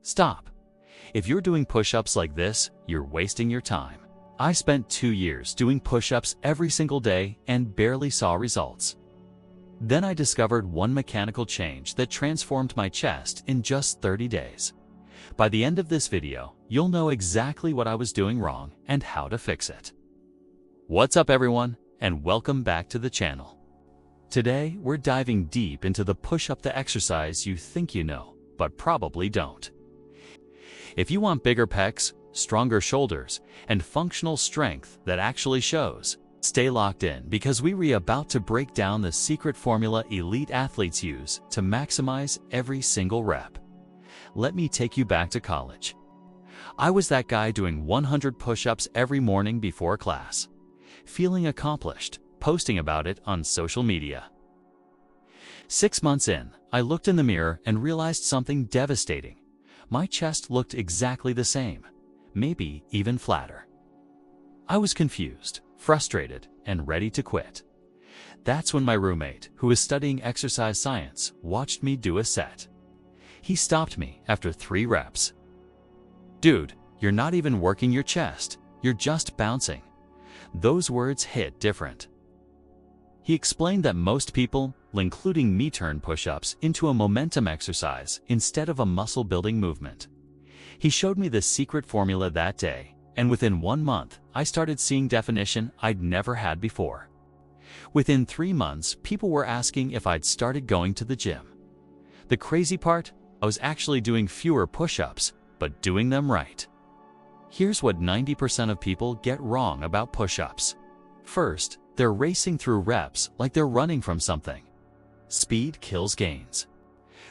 Stop. If you're doing push-ups like this, you're wasting your time. I spent 2 years doing push-ups every single day and barely saw results. Then I discovered one mechanical change that transformed my chest in just 30 days. By the end of this video, you'll know exactly what I was doing wrong and how to fix it. What's up everyone, and welcome back to the channel. Today, we're diving deep into the push-up the exercise you think you know, but probably don't. If you want bigger pecs, stronger shoulders, and functional strength that actually shows, stay locked in because we're about to break down the secret formula elite athletes use to maximize every single rep. Let me take you back to college. I was that guy doing 100 push-ups every morning before class, feeling accomplished, posting about it on social media. 6 months in, I looked in the mirror and realized something devastating. My chest looked exactly the same, maybe even flatter. I was confused, frustrated, and ready to quit. That's when my roommate, who was studying exercise science, watched me do a set. He stopped me after 3 reps. "Dude, you're not even working your chest, you're just bouncing." Those words hit different. He explained that most people, including me, turn push-ups into a momentum exercise instead of a muscle-building movement. He showed me the secret formula that day, and within 1 month, I started seeing definition I'd never had before. Within 3 months, people were asking if I'd started going to the gym. The crazy part? I was actually doing fewer push-ups, but doing them right. Here's what 90% of people get wrong about push-ups. First, they're racing through reps like they're running from something. Speed kills gains.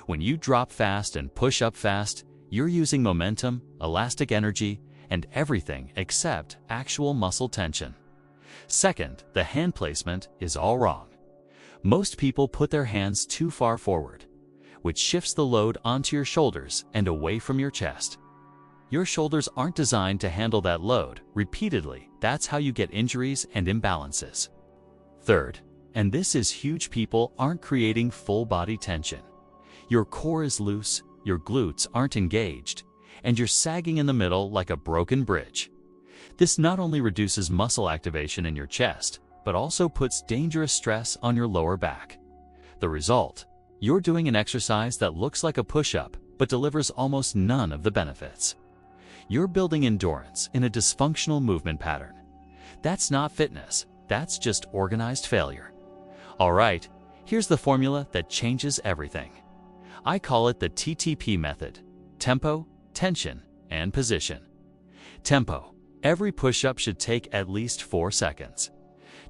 When you drop fast and push up fast, you're using momentum, elastic energy, and everything except actual muscle tension. Second, the hand placement is all wrong. Most people put their hands too far forward, which shifts the load onto your shoulders and away from your chest. Your shoulders aren't designed to handle that load repeatedly. That's how you get injuries and imbalances. Third, and this is huge, people aren't creating full body tension. Your core is loose, your glutes aren't engaged, and you're sagging in the middle like a broken bridge. This not only reduces muscle activation in your chest, but also puts dangerous stress on your lower back. The result? You're doing an exercise that looks like a push-up, but delivers almost none of the benefits. You're building endurance in a dysfunctional movement pattern. That's not fitness, that's just organized failure. All right, here's the formula that changes everything. I call it the TTP method: tempo, tension, and position. Tempo. Every push-up should take at least 4 seconds.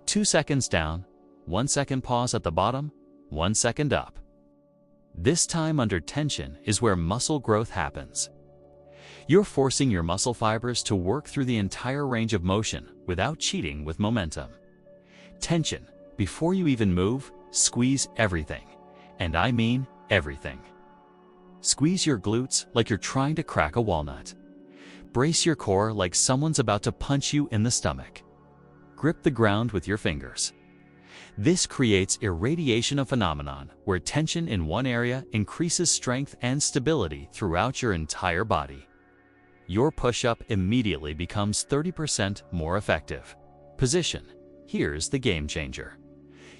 2 seconds down, 1 second pause at the bottom, 1 second up. This time under tension is where muscle growth happens. You're forcing your muscle fibers to work through the entire range of motion without cheating with momentum. Tension. Before you even move, squeeze everything. And I mean everything. Squeeze your glutes like you're trying to crack a walnut. Brace your core like someone's about to punch you in the stomach. Grip the ground with your fingers. This creates irradiation, a phenomenon where tension in one area increases strength and stability throughout your entire body. Your push-up immediately becomes 30% more effective. Position. Here's the game changer.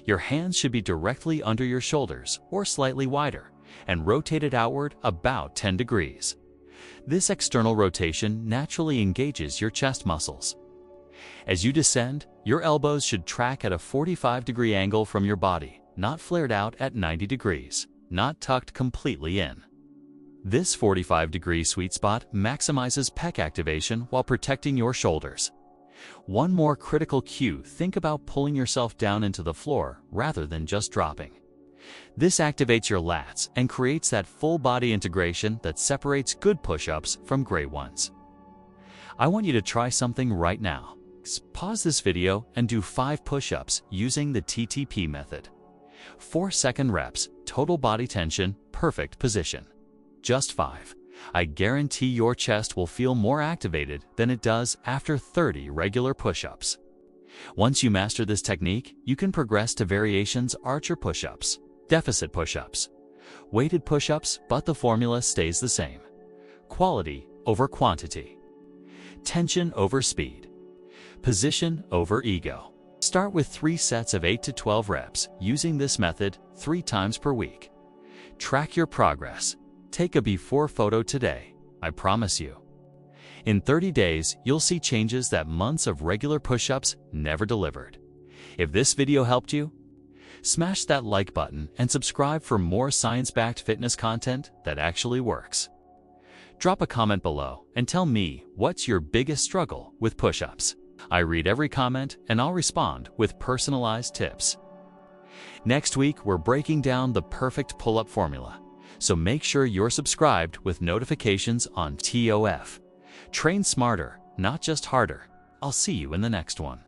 Your hands should be directly under your shoulders or slightly wider and rotated outward about 10 degrees. This external rotation naturally engages your chest muscles. As you descend, your elbows should track at a 45-degree angle from your body, not flared out at 90 degrees, not tucked completely in. This 45-degree sweet spot maximizes pec activation while protecting your shoulders. One more critical cue: think about pulling yourself down into the floor rather than just dropping. This activates your lats and creates that full body integration that separates good push-ups from great ones. I want you to try something right now. Pause this video and do 5 push-ups using the TTP method. 4-second reps, total body tension, perfect position. Just 5. I guarantee your chest will feel more activated than it does after 30 regular push-ups. Once you master this technique, you can progress to variations: archer push-ups, deficit push-ups, weighted push-ups, but the formula stays the same. quality over quantity, tension over speed, position over ego. Start with 3 sets of 8 to 12 reps using this method 3 times per week. Track your progress. Take a before photo today, I promise you. In 30 days, you'll see changes that months of regular push-ups never delivered. If this video helped you, smash that like button and subscribe for more science-backed fitness content that actually works. Drop a comment below and tell me what's your biggest struggle with push-ups. I read every comment and I'll respond with personalized tips. Next week, we're breaking down the perfect pull-up formula, so make sure you're subscribed with notifications on TOF. Train smarter, not just harder. I'll see you in the next one.